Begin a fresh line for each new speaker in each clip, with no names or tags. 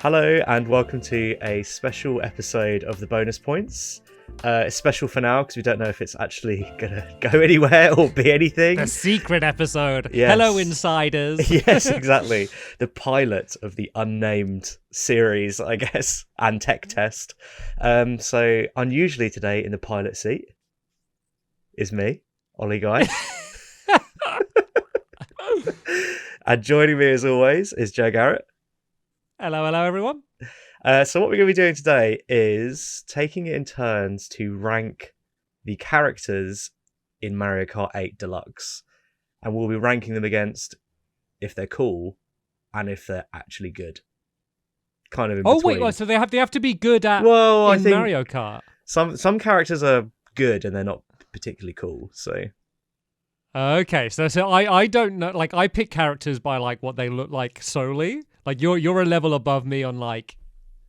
Hello and welcome to a special episode of the bonus points. It's special for now because we don't know if it's actually going to go anywhere or be anything.
The secret episode.
Yes.
Hello, insiders.
Yes, exactly. The pilot of the unnamed series, I guess, and tech test. So unusually today in the pilot seat is me, Ollie Guy. And joining me as always is Joe Garrett.
Hello, everyone.
So what we're going to be doing today is taking it in turns to rank the characters in Mario Kart 8 Deluxe. And we'll be ranking them against if they're cool and if they're actually good. Kind of in between.
Wait, so they have to be good at
I think
Mario Kart?
Some characters are good and they're not particularly cool, so...
Okay, so I don't know, like, I pick characters by, like, what they look like solely. Like, you're a level above me on, like,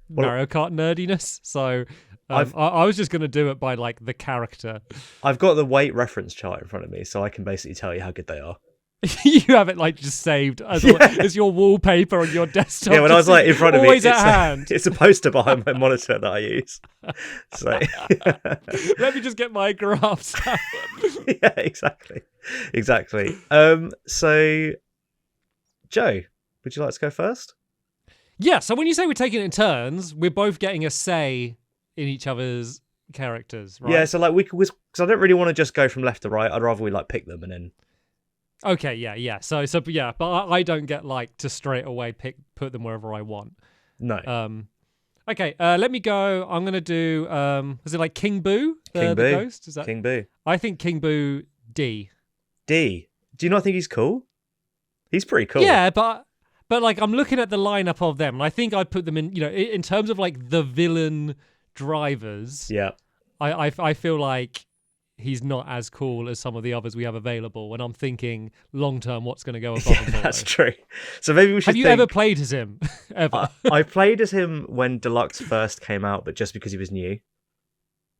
Mario Kart nerdiness, so I was just going to do it by, like, the character.
I've got the weight reference chart in front of me, so I can basically tell you how good they are.
You have it, like, just saved as your wallpaper on your desktop.
Yeah, when I was, like, in front of me,
always at hand.
It's a poster behind my monitor that I use. So
Let me just get my graphs out.
Yeah, exactly. So, Joe, would you like to go first?
Yeah, so when you say we're taking it in turns, we're both getting a say in each other's characters, right?
Yeah, so like because I don't really want to just go from left to right. I'd rather we like pick them and then.
Okay, yeah. So yeah, but I don't get like to straight away put them wherever I want.
No.
Okay, let me go. I'm gonna do. Is it like King Boo?
King Boo.
The ghost? Is that
King Boo?
I think King Boo D.
D. Do you not think he's cool? He's pretty cool.
Yeah, but like I'm looking at the lineup of them, and I think I'd put them in. You know, in terms of like the villain drivers.
Yeah.
I feel like he's not as cool as some of the others we have available. And I'm thinking long term, what's going to go above and below.
That's true. So maybe we should.
Have you ever played as him? Ever?
I played as him when Deluxe first came out, but just because he was new.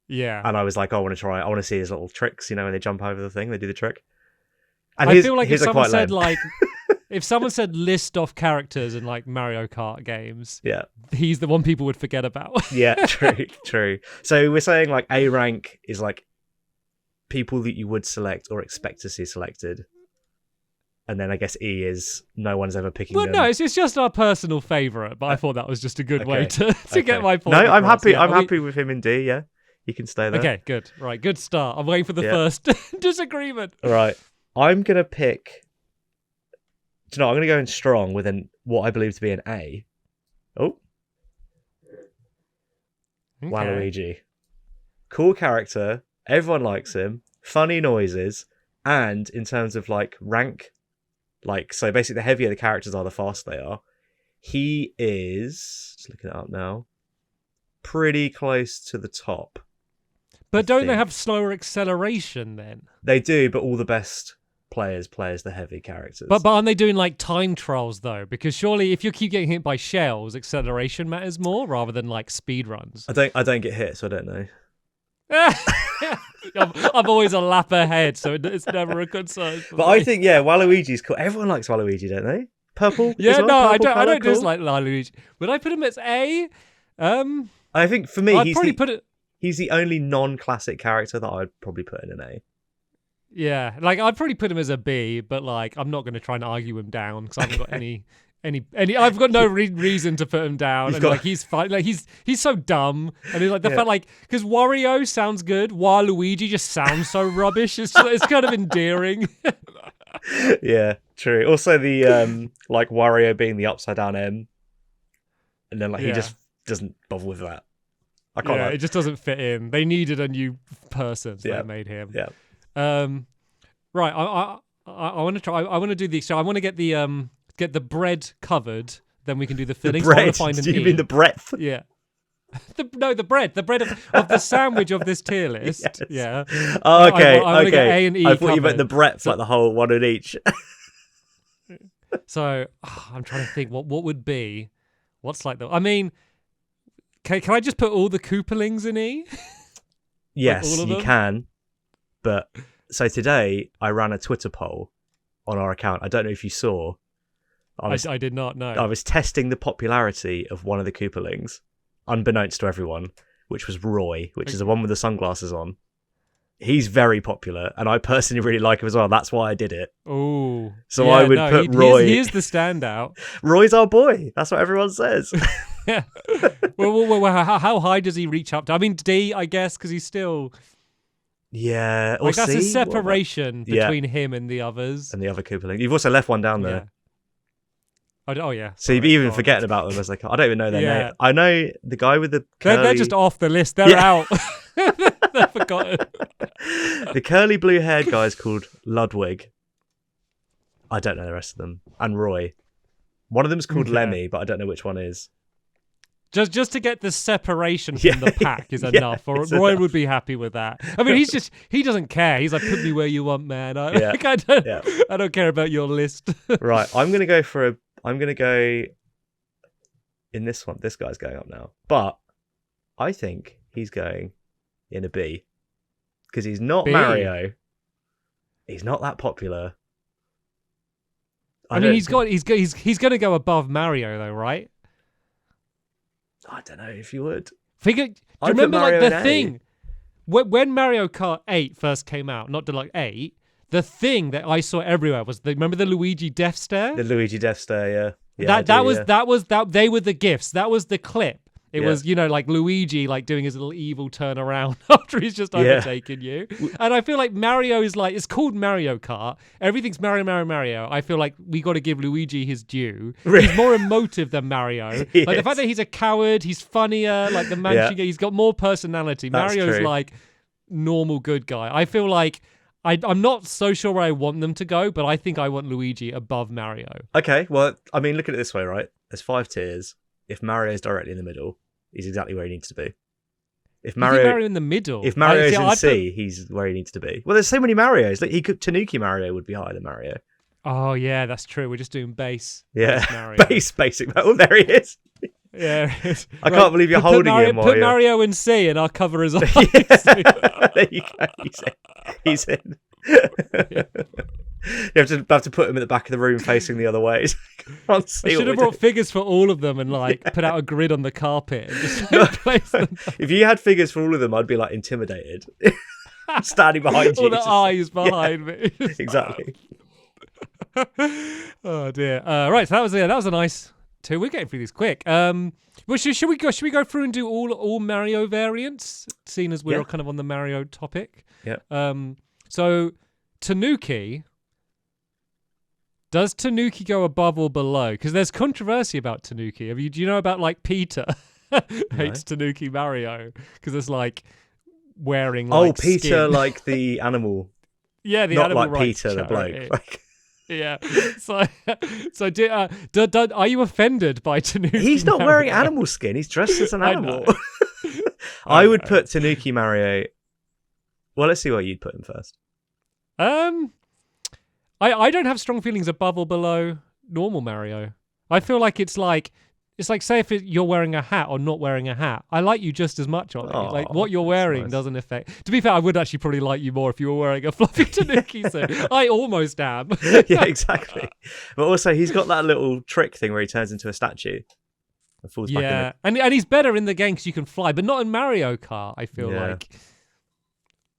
Yeah.
And I was like, I want to try it. I want to see his little tricks. You know, when they jump over the thing, they do the trick. And
I feel like if someone
said
like, if someone said list off characters in like Mario Kart games,
yeah,
he's the one people would forget about.
Yeah, true. So we're saying like A rank is like people that you would select or expect to see selected. And then I guess E is no one's ever picking them.
No, it's just our personal favourite, but I thought that was just a good way to get my point.
No, I'm
across.
happy.
Yeah,
I'm happy with him in D, yeah. You can stay there.
Okay, good. Right, good start. I'm waiting for the first disagreement.
All right. I'm going to pick... Do you know, I'm going to go in strong with what I believe to be an A. Oh. Okay. Waluigi. Cool character. Everyone likes him. Funny noises. And in terms of, like, rank... Like, so basically the heavier the characters are, the faster they are. He is... Just looking it up now. Pretty close to the top.
But don't they have slower acceleration then?
They do, but all the best players play as the heavy characters.
But aren't they doing like time trials though? Because surely if you keep getting hit by shells, acceleration matters more rather than like speed runs.
I don't get hit, so I don't know.
I'm always a lap ahead, so it's never a concern.
But I think Waluigi's cool. Everyone likes Waluigi, don't they? Purple.
Yeah,
well?
no,
Purple
I don't.
colour,
I don't
cool?
dislike Waluigi. Would I put him as A?
I think for me,
he's
the only non-classic character that I'd probably put in an A.
Yeah, like I'd probably put him as a B, but like I'm not going to try and argue him down because I haven't got any. I've got no reason to put him down. And like he's fine. Like he's so dumb, and like the fact like because Wario sounds good, while Luigi just sounds so rubbish. It's kind of endearing.
Yeah, true. Also the like Wario being the upside down M, and then like he just doesn't bother with that. I can't.
It just doesn't fit in. They needed a new person, so they made him.
Yeah.
Right. I want to try. I want to do the. So I want to get the bread covered. Then we can do the filling.
The bread.
So
Do you mean the breadth?
Yeah. The bread. The bread of the sandwich of this tier list. Yes. Yeah.
Oh, okay.
I want to get A and E.
I thought you meant the breadth, like the whole one in each.
So I'm trying to think what would be. What's like the? I mean, can I just put all the Koopalings in E?
Yes, you can. But so today I ran a Twitter poll on our account. I don't know if you saw.
I did not know.
I was testing the popularity of one of the Koopalings, unbeknownst to everyone, which was Roy, which is the one with the sunglasses on. He's very popular, and I personally really like him as well. That's why I did it.
Oh,
so I would put Roy.
He is the standout.
Roy's our boy. That's what everyone says.
Yeah. Well, how high does he reach up to? I mean, D, I guess, because he's still.
Yeah,
like that's a separation between him and the others.
And the other Koopaling. You've also left one down there.
Yeah. Oh yeah.
So you'd be even forgetting about them as like I don't even know their name. I know the guy with the curly...
They're just off the list. They're out. They're forgotten.
The curly blue-haired guy is called Ludwig. I don't know the rest of them. And Roy. One of them's called Lemmy, but I don't know which one is.
Just to get the separation from the pack is enough. Or Roy would be happy with that. I mean, he doesn't care. He's like, put me where you want, man. I don't care about your list.
Right, I'm gonna go in this one. This guy's going up now, but I think he's going in a B because he's not Mario. He's not that popular.
I mean, he's going to go above Mario though, right?
I don't know if you would.
Do you remember like the thing when Mario Kart 8 first came out, not Deluxe 8? The thing that I saw everywhere was remember the Luigi death stare?
The Luigi death stare, yeah.
That was they were the gifts. That was the clip. It was, like Luigi like doing his little evil turn around after he's just overtaken you. And I feel like Mario is like, it's called Mario Kart. Everything's Mario, Mario, Mario. I feel like we got to give Luigi his due. He's more emotive than Mario. Like the fact that he's a coward, he's funnier, like the man, he's got more personality.
That's
Mario's
true.
like normal good guy. I feel like I'm not so sure where I want them to go, but I think I want Luigi above Mario.
Okay, well, I mean, look at it this way, right? There's 5 tiers. If Mario's directly in the middle, he's exactly where he needs to be. If
Mario in the middle,
if Mario's in C, he's where he needs to be. Well, there's so many Marios. Like Tanuki Mario would be higher than Mario.
Oh yeah, that's true. We're just doing base.
Yeah,
Mario.
basic. Oh, there he is.
Yeah,
I can't believe you're holding him.
Put Mario in C, and I'll cover his eyes.
There you go. He's in. You have to put him at the back of the room facing the other way. I
should have brought figures for all of them and put out a grid on the carpet and just place them.
If you had figures for all of them, I'd be like intimidated. Standing behind you.
All the eyes behind me.
Exactly.
Oh dear. Right, so that was a nice 2. We're getting through these quick. Well, should we go through and do all Mario variants, seeing as we're kind of on the Mario topic?
Yeah.
So Tanuki. Does Tanuki go above or below? Because there's controversy about Tanuki. Do you know about like Peter hates Tanuki Mario because it's like wearing like
Peter
skin.
Like the animal.
Yeah, the
not
animal
like
rights
Peter the bloke. Like...
Yeah. So are you offended by Tanuki?
He's not
Mario?
wearing animal skin. He's dressed as an animal. I would put Tanuki Mario. Well, let's see what you'd put him first.
I don't have strong feelings above or below normal Mario. I feel like it's like say if you're wearing a hat or not wearing a hat. I like you just as much on it. Like what you're wearing doesn't affect. To be fair, I would actually probably like you more if you were wearing a fluffy Tanuki suit. I almost am.
Yeah, exactly. But also, he's got that little trick thing where he turns into a statue and falls back in
and he's better in the game because you can fly, but not in Mario Kart. I feel like.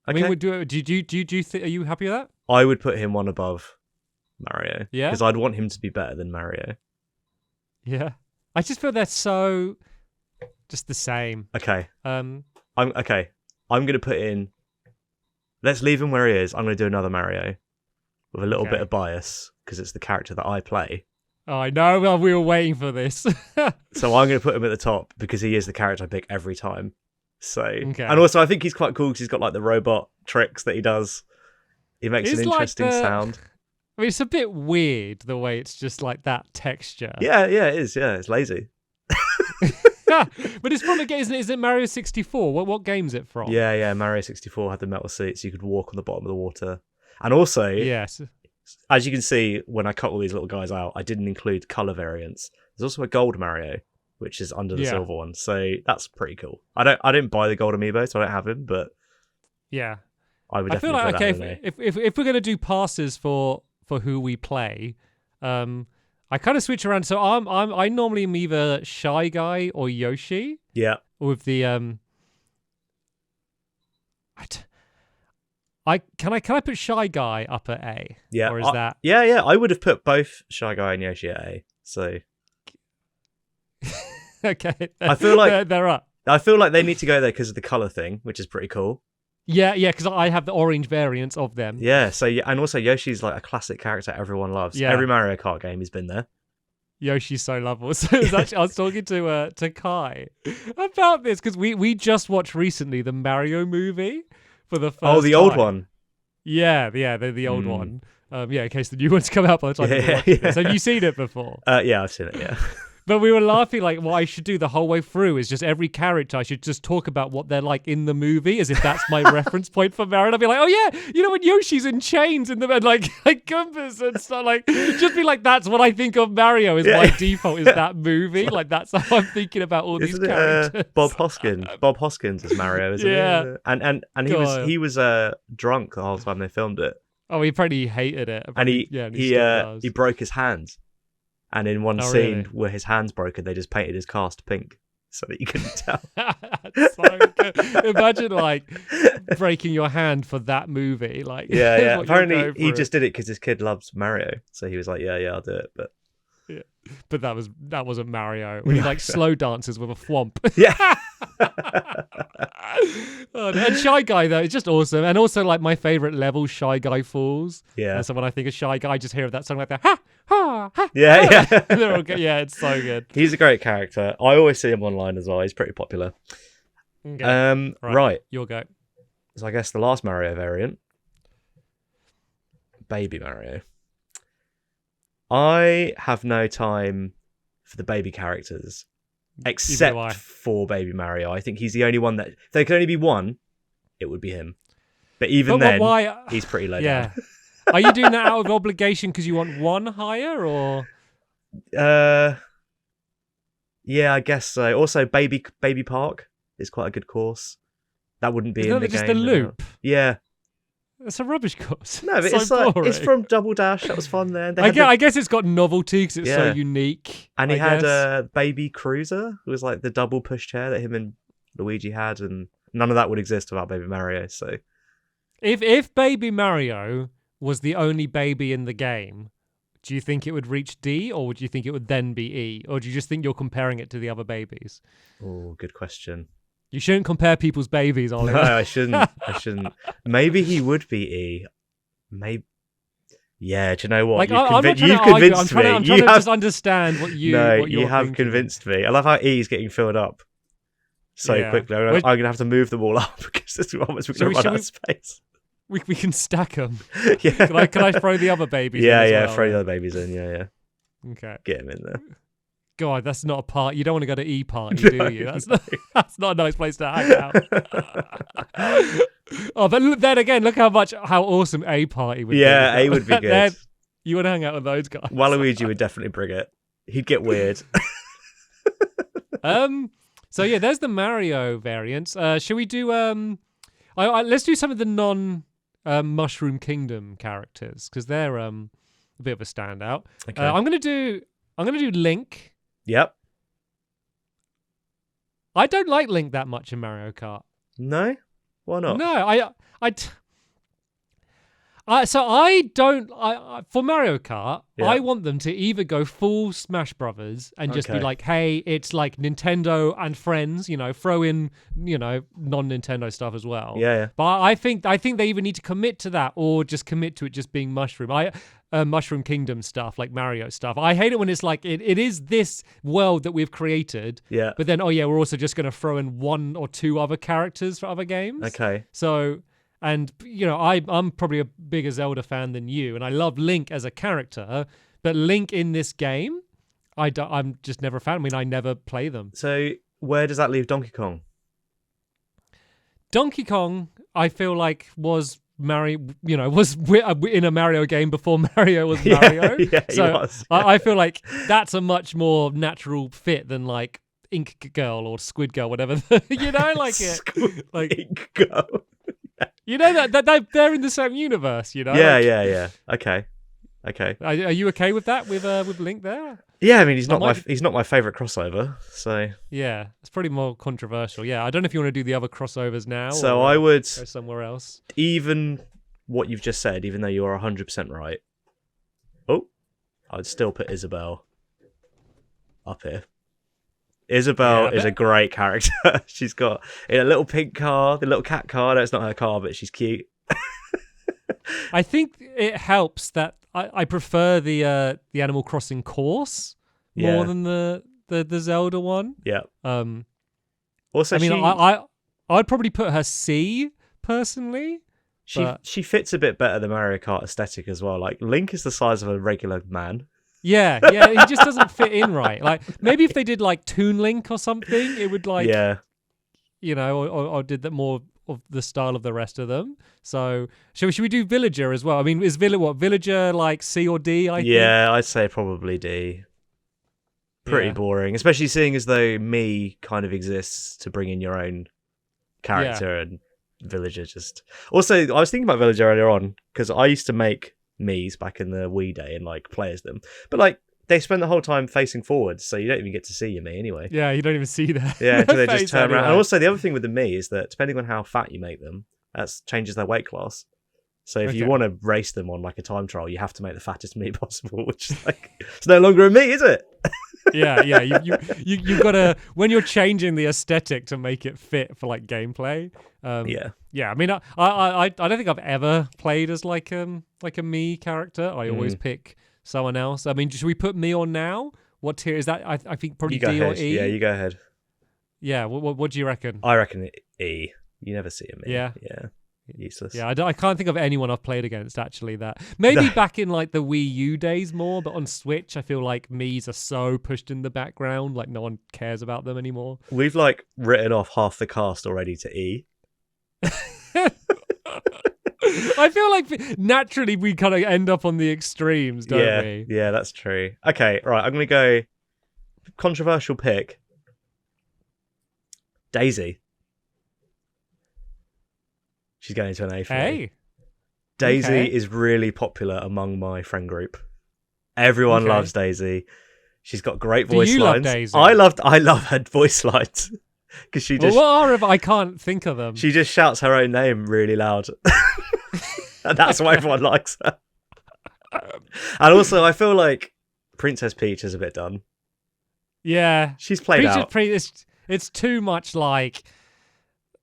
I mean, are you happy with that?
I would put him one above Mario.
Yeah,
because I'd want him to be better than Mario.
Yeah, I just feel they're so just the same.
Okay. I'm gonna put in. Let's leave him where he is. I'm gonna do another Mario with a little bit of bias because it's the character that I play.
Oh, I know. Well, we were waiting for this.
So I'm gonna put him at the top because he is the character I pick every time. So, and also I think he's quite cool because he's got like the robot tricks that he does. He makes an interesting sound.
I mean, it's a bit weird the way it's just like that texture.
Yeah, it is. Yeah, it's lazy.
But it's from a game, isn't it? Is it Mario 64? What game's it from?
Yeah. Mario 64 had the metal seats. So you could walk on the bottom of the water. And also,
yes,
as you can see, when I cut all these little guys out, I didn't include color variants. There's also a gold Mario, which is under the silver one. So that's pretty cool. I didn't buy the gold amiibo, so I don't have him, but
yeah,
I would.
I feel like if we're gonna do passes for who we play, I I kind of switch around. So I normally am either Shy Guy or Yoshi.
Yeah.
With the can I put Shy Guy up at A?
Yeah.
Or is that
Yeah. I would have put both Shy Guy and Yoshi at A. So
okay?
I feel like
they're up.
I feel like they need to go there because of the color thing, which is pretty cool.
Yeah, because I have the orange variants of them.
Yeah. So and also Yoshi's like a classic character everyone loves.
Yeah.
Every Mario Kart game he's been there.
Yoshi's so lovable. So it was actually, I was talking to Kai about this because we just watched recently the Mario movie for the first time.
Oh, the old one.
Yeah, the old one. In case the new one's come out by the time you're watching this. Have you seen it before?
Yeah, I've seen it, yeah.
But we were laughing like what I should do the whole way through is just every character I should just talk about what they're like in the movie as if that's my reference point for Mario. And I'd be like, oh yeah, you know when Yoshi's in chains in the bed, like compass and stuff, like just be like, that's what I think of Mario is my default is that movie. Like that's how I'm thinking about all these characters.
Bob Hoskins is Mario, isn't
it?
And he was drunk the whole time they filmed it.
Oh, he probably hated it.
And he broke his hand. And in one scene where his hand's broken, they just painted his cast pink so that you couldn't tell.
That's so good. Imagine like breaking your hand for that movie. Like,
yeah. Apparently, he just did it because his kid loves Mario, so he was like, "Yeah, I'll do it."
But that wasn't Mario when he like slow dances with a thwomp.
Yeah.
And Shy Guy though, it's just awesome. And also like my favorite level, Shy Guy Falls.
Yeah.
And so when I think of Shy Guy, I just hear that song like that. Ha ha ha.
Yeah.
They're all good. Yeah, it's so good.
He's a great character. I always see him online as well. He's pretty popular.
Okay.
Right.
Your go.
So I guess the last Mario variant, Baby Mario. I have no time for the baby characters, except for Baby Mario. I think he's the only one that... If there could only be one, it would be him. But then, he's pretty low down.
Are you doing that out of obligation because you want one higher, or...?
Yeah, I guess so. Also, Baby Park is quite a good course. That wouldn't be in the game.
Just the loop?
Yeah.
It's a rubbish course.
No, but it's from Double Dash. That was fun there.
I guess it's got novelty because it's so unique.
And he had a Baby Cruiser. It was like the double push chair that him and Luigi had, and none of that would exist without Baby Mario. So,
if Baby Mario was the only baby in the game, do you think it would reach D, or would you think it would then be E, or do you just think you're comparing it to the other babies?
Oh, good question.
You shouldn't compare people's babies, Oliver.
No, I shouldn't. Maybe he would be E. Maybe. Yeah, do you know what?
Like,
you convinced me.
I'm trying to just understand what you.
No,
what you're
you have
thinking.
convinced me. I love how E is getting filled up so quickly. I'm going to have to move them all up because this is almost going to run out of space.
We can stack them.
Yeah.
Can I throw the other babies?
Yeah,
in as well?
Throw the other babies in. Yeah.
Okay.
Get them in there.
God, that's not a part. You don't want to go to E party, do you? That's not a nice place to hang out. Oh, but then again, look how awesome A party would be.
Yeah, A would be good.
You want to hang out with those guys.
Waluigi would definitely bring it. He'd get weird.
So yeah, there's the Mario variants. Should we do let's do some of the non Mushroom Kingdom characters because they're a bit of a standout.
Okay.
I'm gonna do Link.
Yep.
I don't like Link that much in Mario Kart.
No? Why not?
No, for Mario Kart, I want them to either go full Smash Brothers and just be like, hey, it's like Nintendo and friends, throw in, non-Nintendo stuff as well.
Yeah.
But I think they either need to commit to that or just commit to it just being Mushroom Kingdom stuff, like Mario stuff. I hate it when it's like, it is this world that we've created, but then, we're also just going to throw in one or two other characters for other games.
Okay.
So... And, I'm probably a bigger Zelda fan than you, and I love Link as a character, but Link in this game, I'm just never a fan. I mean, I never play them.
So where does that leave Donkey Kong?
Donkey Kong, I feel like was was in a Mario game before Mario was Mario.
Yeah,
so
he was.
I feel like that's a much more natural fit than like Ink Girl or Squid Girl, whatever. Like it. Like
Ink Girl.
That they're in the same universe,
Yeah. Okay. Okay.
Are you okay with that? With Link there?
Yeah, I mean he's not my favorite crossover. So
yeah, it's pretty more controversial. Yeah, I don't know if you want to do the other crossovers now.
So
or,
I would
go somewhere else.
Even what you've just said, even though you are 100% right. Oh, I'd still put Isabelle up here. Isabelle is a great character. She's got a little pink car, the little cat car. No, it's not her car, but she's cute.
I think it helps that I prefer the Animal Crossing course more than the Zelda one.
Yeah.
Also, I mean, I'd probably put her C personally.
She fits a bit better the Mario Kart aesthetic as well. Like Link is the size of a regular man.
Yeah, he just doesn't fit in right. Like maybe if they did like Toon Link or something, it would like or did that more of the style of the rest of them. So should we do Villager as well? I mean, is Villager like C or D? I think?
I'd say probably D. Pretty boring, especially seeing as though me kind of exists to bring in your own character and Villager just. Also, I was thinking about Villager earlier on because I used to make Mii's back in the Wii day and like play as them, but like they spend the whole time facing forwards, so you don't even get to see your Mii anyway.
Yeah, you don't even see that.
Yeah, until they just turn around. And also, the other thing with the Mii is that depending on how fat you make them, that changes their weight class. So if you want to race them on like a time trial, you have to make the fattest Mii possible, which is like it's no longer a Mii, is it?
yeah. You've got to when you're changing the aesthetic to make it fit for like gameplay. Yeah. I mean, I don't think I've ever played as like a Mii character. I always pick someone else. I mean, should we put Mii on now? What tier is that? I think probably D or E.
Yeah, you go ahead.
Yeah. What do you reckon?
I reckon E. You never see a Mii.
Yeah.
Useless.
Yeah, I can't think of anyone I've played against actually that. Maybe back in like the Wii U days more, but on Switch I feel like Mii's are so pushed in the background, like no one cares about them anymore.
We've like written off half the cast already to E.
I feel like naturally we kind of end up on the extremes, don't we?
Yeah, that's true. Okay, right, I'm going to go controversial pick. Daisy. She's going to an A for me. Daisy is really popular among my friend group. Everyone loves Daisy. She's got great voice lines.
Love Daisy?
I love her voice lines because she just.
I can't think of them.
She just shouts her own name really loud, and that's why everyone likes her. And also, I feel like Princess Peach is a bit done.
Yeah,
she's played out.
It's too much like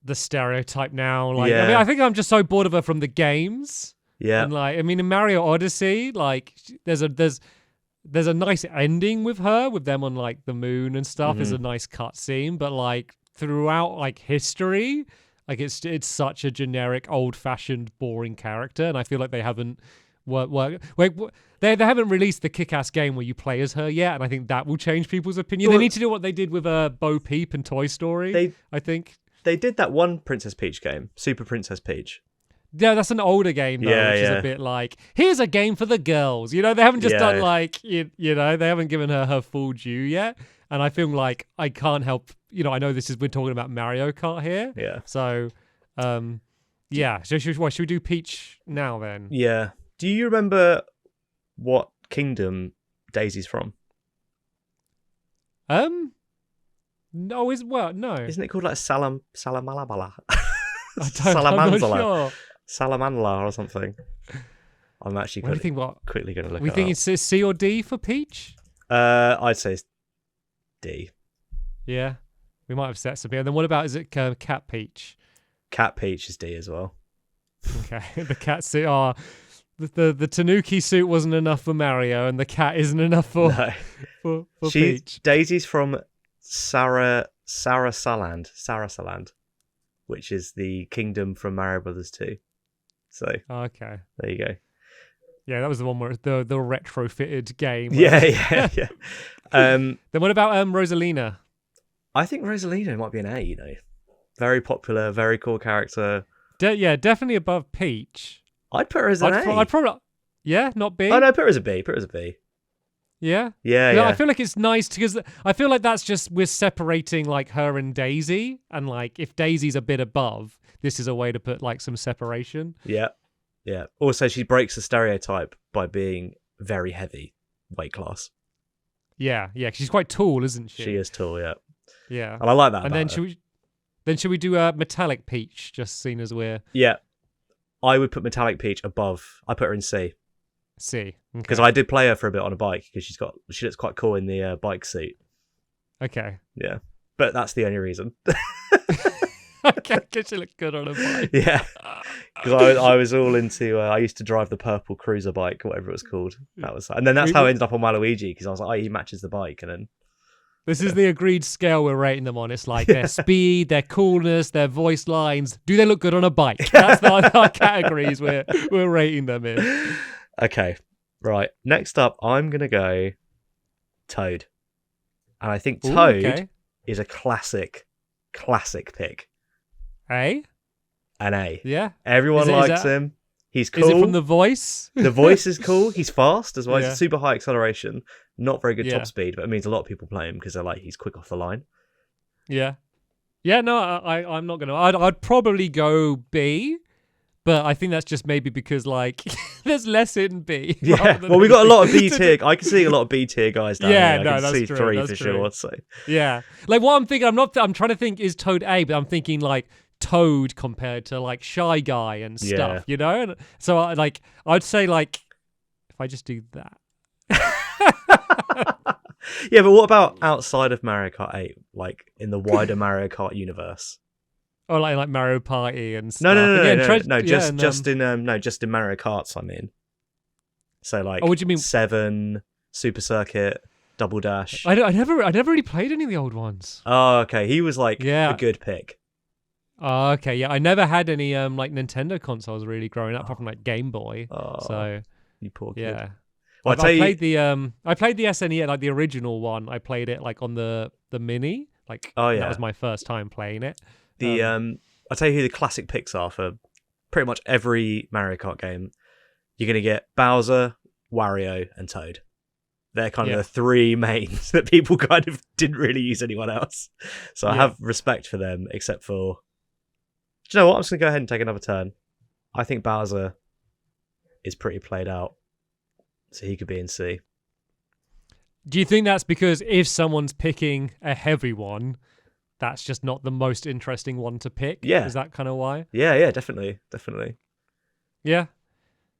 the stereotype now. Like, I mean, I think I'm just so bored of her from the games. Yeah, and like, I mean, in Mario Odyssey, like, there's a nice ending with her, with them on like the moon and stuff. There's a nice cutscene, but like throughout like history, like it's such a generic, old-fashioned, boring character, and I feel like they haven't they haven't released the kick-ass game where you play as her yet, and I think that will change people's opinion. They need to do what they did with Bo Peep and Toy Story. I think
they did that one Princess Peach game, Super Princess Peach.
Yeah, that's an older game though, which is a bit like, here's a game for the girls. You know, they haven't just done like you know, they haven't given her full due yet. And I feel like I can't help, you know, I know we're talking about Mario Kart here. Yeah. So, should we do Peach now then?
Yeah. Do you remember what kingdom Daisy's from?
No. No.
Isn't it called like Salamalabala?
Salamanzala.
Salamanla or something. I'm actually quickly going to look.
We think it's C or D for Peach?
I'd say it's D.
Yeah, we might have set some here. And then what about, is it Cat Peach?
Cat Peach is D as well.
Okay, the cat suit. Oh, the Tanuki suit wasn't enough for Mario, and the cat isn't enough for Peach.
Daisy's from Sarasaland, which is the kingdom from Mario Brothers 2. So
okay,
there you go.
Yeah, that was the one where the retrofitted game.
Yeah.
Then what about Rosalina?
I think Rosalina might be an A. You know, very popular, very cool character.
Definitely above Peach.
I'd put her as an A.
I'd probably not B.
Oh no, put her as a B. Yeah.
I feel like it's nice because I feel like that's just, we're separating like her and Daisy, and like if Daisy's a bit above, this is a way to put like some separation.
Yeah. Also, she breaks the stereotype by being very heavy weight class.
Yeah, 'cause she's quite tall, isn't she?
She is tall, yeah.
Yeah.
And I like that
And
about
then
her.
should we do a metallic peach? Just seen as we're
Yeah. I would put Metallic Peach above. I put her in C.
C.
Because I did play her for a bit on a bike because she looks quite cool in the bike seat.
Okay.
Yeah. But that's the only reason.
Okay, because she looked good on a bike.
Yeah. Because I was all into. I used to drive the purple cruiser bike, whatever it was called. And then that's how I ended up on my Luigi because I was like, oh, he matches the bike, and then.
This is the agreed scale we're rating them on. It's like their speed, their coolness, their voice lines. Do they look good on a bike? That's our categories we're rating them in.
Okay, right. Next up, I'm gonna go Toad, and I think Toad is a classic pick.
A?
An A.
Yeah.
Everyone likes him. He's cool.
Is it from the voice?
The voice is cool. He's fast as well.
Yeah.
He's super high acceleration. Not very good top speed, but it means a lot of people play him because they're like, he's quick off the line.
Yeah. Yeah, no, I'm not going to. I'd probably go B, but I think that's just maybe because, like, there's less in B.
Yeah. Well, we got a lot of B tier. I can see a lot of B tier guys down here. I can
that's
see
true.
3
that's
for
true.
sure. So.
Yeah. Like, what I'm thinking, I'm trying to think, is Toad A, but I'm thinking, like, Toad compared to like Shy Guy and stuff, you know? And so I'd say like if I just do that.
Yeah, but what about outside of Mario Kart 8, like in the wider Mario Kart universe?
Or like Mario Party and stuff.
Just in Mario Karts, I mean. So like
what do you mean?
7, Super Circuit, Double Dash.
I never really played any of the old ones.
Oh, okay. He was like a good pick.
Oh, okay. Yeah, I never had any like Nintendo consoles really growing up, apart from like Game Boy.
Oh,
so
you poor kid.
Yeah.
Well,
I played the SNES, like the original one. I played it like on the Mini. Like that was my first time playing it.
I'll tell you who the classic picks are for pretty much every Mario Kart game. You're gonna get Bowser, Wario, and Toad. They're kind of the 3 mains that people kind of didn't really use anyone else. So I have respect for them, except for. Do you know what? I'm just going to go ahead and take another turn. I think Bowser is pretty played out. So he could be in C.
Do you think that's because if someone's picking a heavy one, that's just not the most interesting one to pick?
Yeah.
Is that kind of why?
Yeah, definitely.
Yeah.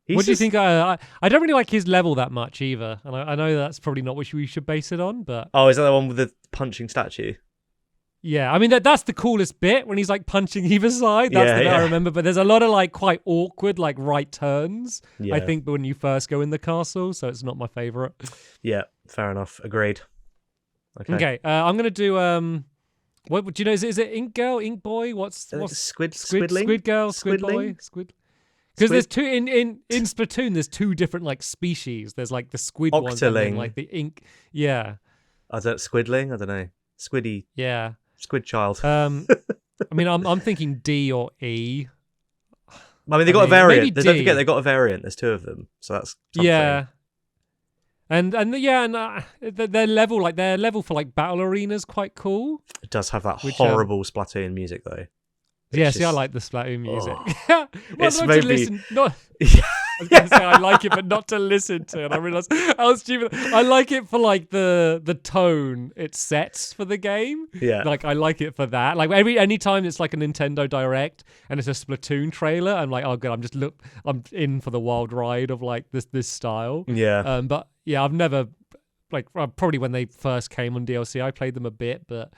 What do you think? I don't really like his level that much either. And I know that's probably not what we should base it on, but...
Oh, is that the one with the punching statue?
Yeah, I mean that's the coolest bit when he's like punching either side. That's the bit I remember. But there's a lot of like quite awkward like right turns. Yeah. I think when you first go in the castle, so it's not my favorite.
Yeah, fair enough. Agreed.
Okay. I'm gonna do what do you know? Is it Ink Girl, Ink Boy? What's
Squidling?
Squid Girl, Squid Boy, Squid. Because there's two in Splatoon. There's 2 different like species. There's like the squid ones and then, like the ink. Yeah.
Squidling? I don't know. Squiddy.
Yeah.
Squid child.
I mean, I'm thinking D or E.
I mean, they got a variant. Don't forget they got a variant. There's 2 of them, so that's something.
Yeah. And their level for like battle arenas quite cool.
It does have that horrible Splatoon music though.
Yeah, see, I like the Splatoon music.
It's
not
maybe...
to listen. I was going to say I like it, but not to listen to. And I realised how stupid. I like it for like the tone it sets for the game.
Yeah,
like I like it for that. Like any time it's like a Nintendo Direct and it's a Splatoon trailer, I'm like, oh god, I'm in for the wild ride of like this style.
Yeah.
But yeah, I've never probably when they first came on DLC, I played them a bit, but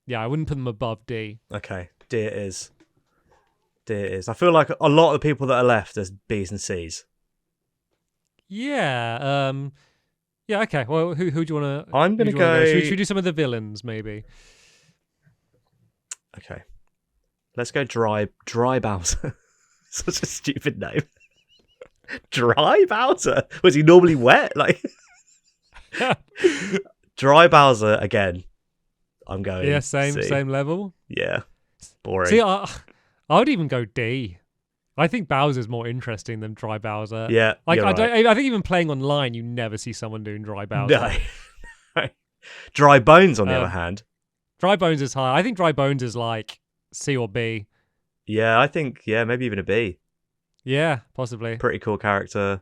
yeah, I wouldn't put them above D.
Okay, D it is. I feel like a lot of the people that are left are B's and C's.
Yeah. Yeah. Okay. Well, who do you want to?
I'm gonna go.
Should we do some of the villains, maybe?
Okay. Let's go Dry Bowser. Such a stupid name. Dry Bowser. Was he normally wet? Like Dry Bowser again. I'm going.
Yeah.
C.
Same level.
Yeah. Boring.
See, I would even go D. I think Bowser's more interesting than Dry Bowser.
Yeah,
like
I
think even playing online, you never see someone doing Dry Bowser.
No. Dry Bones, on the other hand.
Dry Bones is high. I think Dry Bones is like C or B.
Yeah, I think maybe even a B.
Yeah, possibly.
Pretty cool character.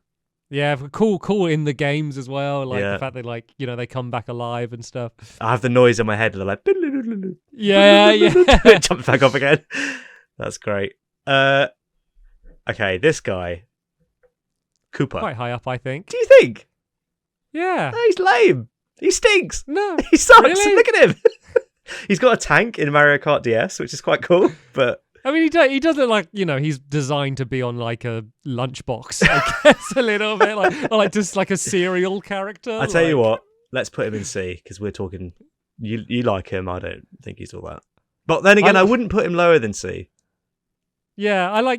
Yeah, cool in the games as well. Like
Yeah.
the fact that like they come back alive and stuff.
I have the noise in my head, and they're like,
Yeah.
it jumps back up again. That's great. Okay, this guy, Cooper.
Quite high up, I think.
Do you think?
Yeah.
No, he's lame. He stinks.
No.
He sucks.
Really?
Look at him. He's got a tank in Mario Kart DS, which is quite cool. But
I mean, he does look like he's designed to be on like a lunchbox. I guess a little bit or like just like a serial character.
I tell you what, let's put him in C because we're talking. You like him? I don't think he's all that. But then again, I wouldn't put him lower than C.
Yeah, I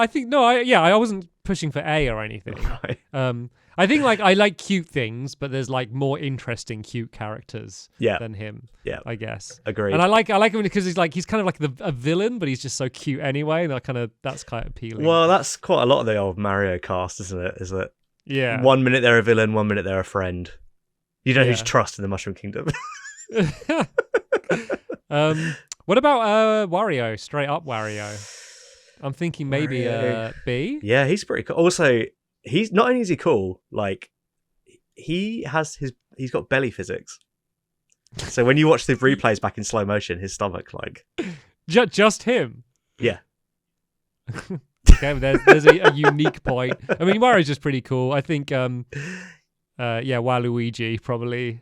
think I wasn't pushing for A or anything.
Right.
I think like I like cute things, but there's like more interesting cute characters than him.
Yeah,
I guess.
Agreed.
And I like him because he's kind of like a villain, but he's just so cute anyway. And that's kind of appealing.
Well, that's quite a lot of the old Mario cast, isn't it? Is that?
Yeah.
1 minute they're a villain, 1 minute they're a friend. You don't know who to trust in the Mushroom Kingdom.
What about Wario? Straight up Wario. I'm thinking maybe B.
Yeah, he's pretty cool. Also, he's not only is he cool, like he's got belly physics. So when you watch the replays back in slow motion, his stomach like
just him.
Yeah.
Okay, there's a unique point. I mean, Mario's just pretty cool. I think Waluigi probably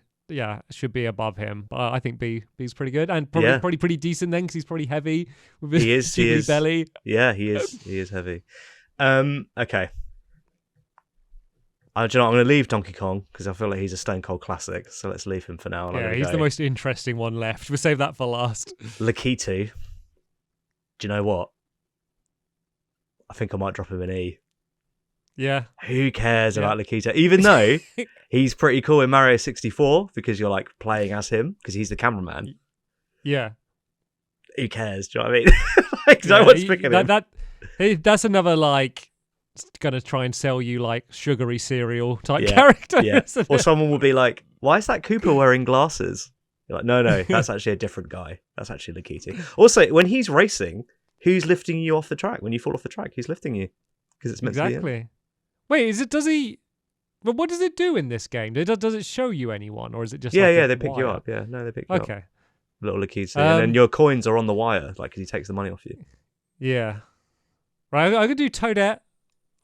should be above him. But I think B's pretty good and probably pretty decent then because he's probably heavy with his jiggly belly.
Yeah, he is heavy. Okay. Do you know what? I'm going to leave Donkey Kong because I feel like he's a stone cold classic. So let's leave him for now.
Yeah, he's the most interesting one left. We'll save that for last.
Lakitu. Do you know what? I think I might drop him an E.
Yeah.
Who cares about Lakitu? Even though he's pretty cool in Mario 64 because you're like playing as him because he's the cameraman.
Yeah.
Who cares? Do you know what I mean? Like, no one's picking him.
That's another like gonna try and sell you like sugary cereal type character.
Yeah. Or someone will be like, "Why is that Koopa wearing glasses?" You're like, no, that's actually a different guy. That's actually Lakitu. Also, when he's racing, who's lifting you off the track? When you fall off the track, who's lifting you? Because it's meant to be him.
Wait, does he? But what does it do in this game? Does it show you anyone, or is it just?
They pick you up. Yeah, no, they pick you up.
Okay.
Little Lakitu, and then your coins are on the wire, like because he takes the money off you.
Yeah. Right, I could do Toadette.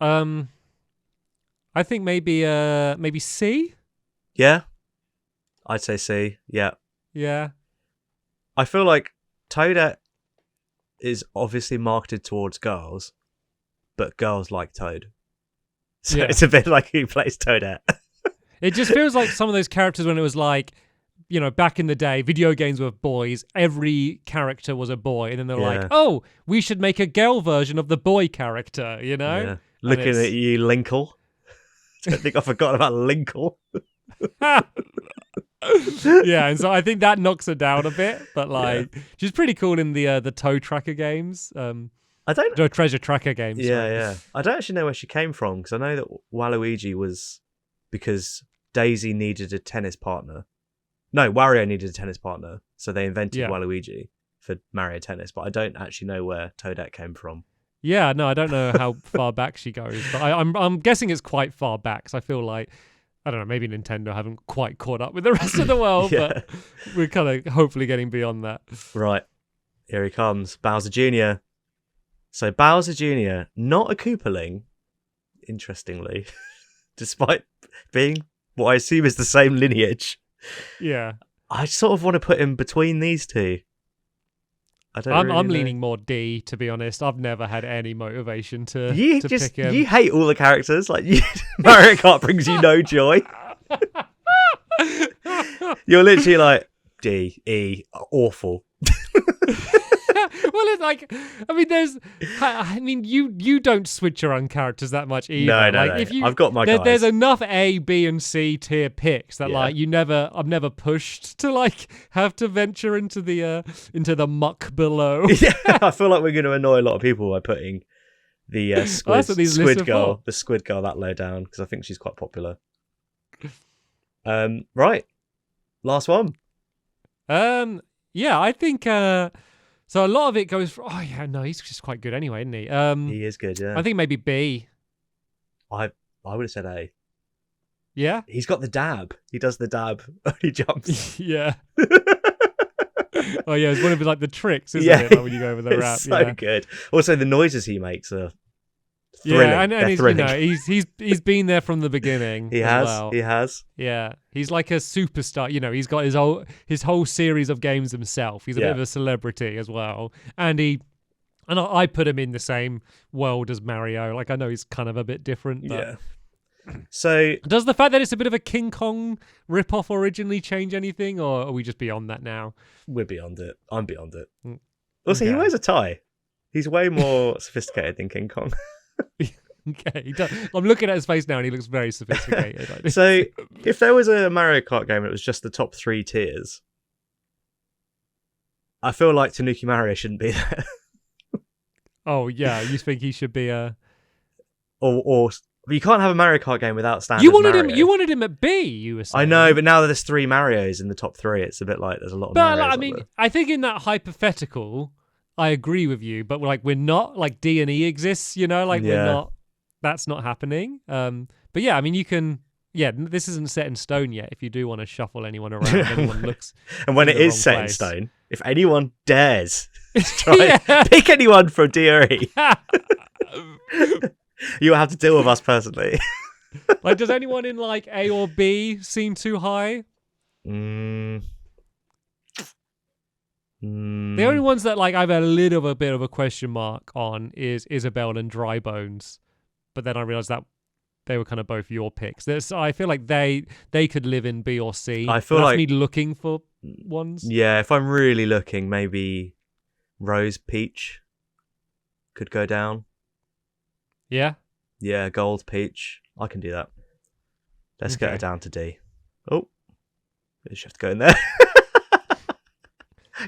I think maybe C.
Yeah, I'd say C. Yeah.
Yeah.
I feel like Toadette is obviously marketed towards girls, but girls like Toad. So it's a bit like who plays Toadette.
It just feels like some of those characters when it was like, back in the day, video games were boys, every character was a boy, and then they're like, oh, we should make a girl version of the boy character, Yeah.
Looking at you, Linkle. I think I forgot about Linkle.
Yeah, and so I think that knocks her down a bit, but she's pretty cool in the Toe Tracker games. Treasure Tracker games.
Yeah. I don't actually know where she came from because I know that Waluigi was because Daisy needed a tennis partner. No, Wario needed a tennis partner, so they invented Waluigi for Mario Tennis. But I don't actually know where Toadette came from.
Yeah, no, I don't know how far back she goes, but I'm guessing it's quite far back. So I feel like I don't know, maybe Nintendo haven't quite caught up with the rest of the world, but we're kind of hopefully getting beyond that.
Right, here he comes, Bowser Jr. So Bowser Jr., not a Koopaling, interestingly, despite being what I assume is the same lineage.
Yeah,
I sort of want to put him between these two.
I'm leaning more D, to be honest. I've never had any motivation to pick him.
You hate all the characters. Like Mario Kart brings you no joy. You're literally like D, E, awful.
Well, it's like, you don't switch your own characters that much either.
No. I've got my guys.
There's enough A, B, and C tier picks that I've never pushed to have to venture into the muck below.
Yeah, I feel like we're going to annoy a lot of people by putting the squid girl that low down because I think she's quite popular. Right, last one.
Yeah, I think. So a lot of it goes for. He's just quite good anyway, isn't he?
He is good. Yeah,
I think maybe B.
I I would have said A.
Yeah.
He's got the dab. He does the dab when he jumps.
Yeah. Oh yeah, it's one of like the tricks, isn't
Yeah.
it? Like when you go over the ramp.
It's so
Yeah.
good. Also, the noises he makes are thrilling.
Yeah, and
They're
he's,
thrilling.
he's been there from the beginning.
He
as
has.
well.
He has.
Yeah, he's like a superstar. He's got his whole series of games himself. He's a bit of a celebrity as well, and I put him in the same world as Mario. Like I know he's kind of a bit different, but
Yeah. So
does the fact that it's a bit of a King Kong ripoff originally change anything, or are we just beyond that now?
we're beyond it. I'm beyond it.
Mm,
Also, he
okay.
wears a tie. He's way more sophisticated than King Kong.
Okay, he does. I'm looking at his face now, and he looks very sophisticated.
So, if there was a Mario Kart game that was just the top 3 tiers, I feel like Tanuki Mario shouldn't be there.
Oh yeah, you think he should be a?
or you can't have a Mario Kart game without standard
You wanted
Mario.
him. You wanted him at B. You were saying.
I know, but now that there's 3 Marios in the top 3, it's a bit like there's a lot of
But
Marios.
like, I
up
mean,
there.
I think in that hypothetical, I agree with you. But like, we're not like D and E exists. Like we're not. That's not happening. But yeah, I mean, you can. Yeah, this isn't set in stone yet. If you do want to shuffle anyone around, anyone looks.
And when
in
it
the
is
wrong
set in
place.
stone, if anyone dares to try
Yeah.
pick anyone from D or E, you will have to deal with us personally.
Like, does anyone in like A or B seem too high?
Mm.
The only ones that like I have a little bit of a question mark on is Isabel and Dry Bones, but then I realized that they were kind of both your picks. I feel like they could live in B or C.
I feel
That's
like
me looking for ones.
Yeah, if I'm really looking, maybe Rose Peach could go down.
Yeah.
Yeah, Gold Peach. I can do that. Let's get her
Okay.
down to D. Oh, we should have to go in there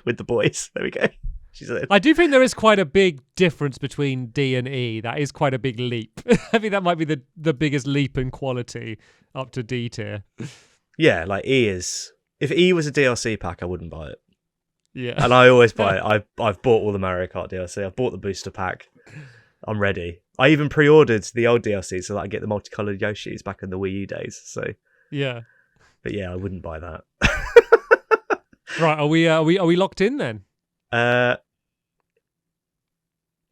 with the boys. There we go. She's in.
I do think there is quite a big difference between D and E. That is quite a big leap. I think that might be the biggest leap in quality up to D tier.
Yeah, like E is. If E was a DLC pack, I wouldn't buy it.
Yeah.
And I always buy it. I've bought all the Mario Kart DLC. I've bought the booster pack. I'm ready. I even pre-ordered the old DLC so that I get the multicolored Yoshis back in the Wii U days. So,
Yeah.
but yeah, I wouldn't buy that.
Right. Are we locked in then?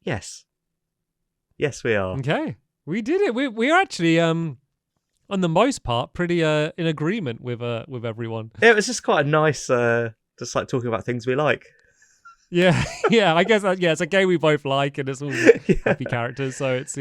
Yes. Yes, we are.
Okay. We did it. We're actually on the most part pretty in agreement with everyone.
It was just quite a nice, just like talking about things we like.
Yeah, yeah. I guess it's a game we both like, and it's all happy characters. So it's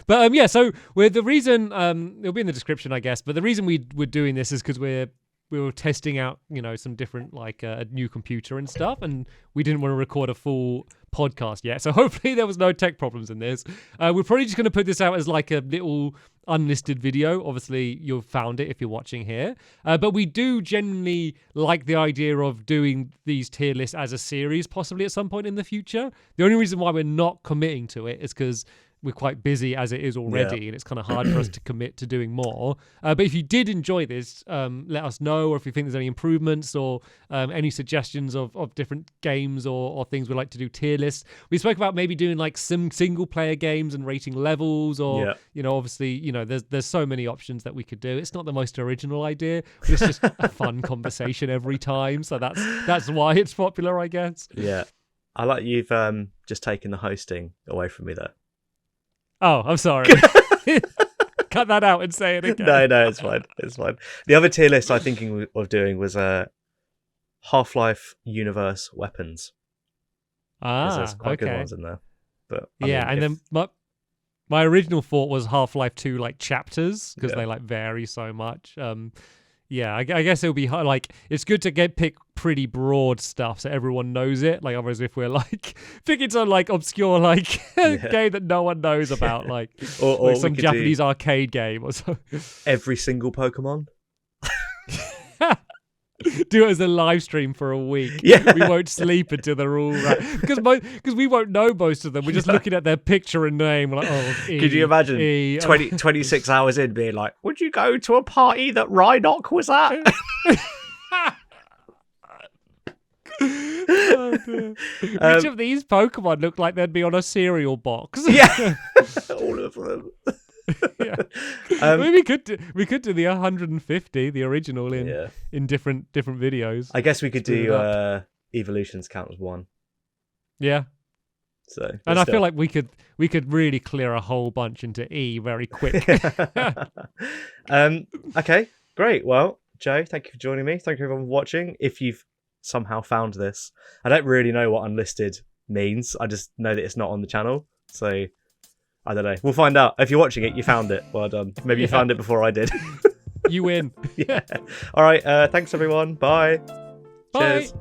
But yeah. So the reason it'll be in the description, I guess. But the reason we're doing this is because we were testing out, some different like a new computer and stuff, and we didn't want to record a full podcast yet. So hopefully there was no tech problems in this. We're probably just going to put this out as like a little unlisted video. Obviously you've found it if you're watching here, but we do genuinely like the idea of doing these tier lists as a series possibly at some point in the future. The only reason why we're not committing to it is because we're quite busy as it is already, and it's kind of hard for us to commit to doing more. But if you did enjoy this, let us know, or if you think there's any improvements or any suggestions of different games or things we'd like to do tier lists. We spoke about maybe doing like some single player games and rating levels, or obviously, there's so many options that we could do. It's not the most original idea, but it's just a fun conversation every time. So that's why it's popular, I guess.
Yeah, I like you've just taken the hosting away from me there.
Oh, I'm sorry. Cut that out and say it again.
No, it's fine. It's fine. The other tier list I'm thinking of doing was Half-Life universe weapons. There's quite good ones in there. But
then my original thought was Half-Life 2 like chapters, because they like vary so much. I guess it'll be hard. Like, it's good to pick pretty broad stuff so everyone knows it. Like, otherwise, if we're like picking some like obscure like game that no one knows about, like
or
some Japanese arcade game or something.
Every single Pokemon.
Do it as a live stream for a week.
Yeah,
we won't sleep until they're all right, because we won't know most of them. We're just looking at their picture and name. Like,
could you imagine 26 hours in being like, would you go to a party that Rhinoc was at?
Oh, dear. Which of these Pokemon look like they'd be on a cereal box?
Yeah, all of them.
Yeah. I mean, we could do the 150, the original in different videos.
I guess we could do evolutions count as one.
Yeah.
So,
and I feel like we could really clear a whole bunch into E very quick.
Okay, great. Well, Joe, thank you for joining me. Thank you everyone for watching. If you've somehow found this, I don't really know what unlisted means. I just know that it's not on the channel. So I don't know. We'll find out. If you're watching it, you found it. Well done. Maybe you found it before I did.
You win.
Yeah. All right. Thanks everyone. Bye.
Bye.
Cheers.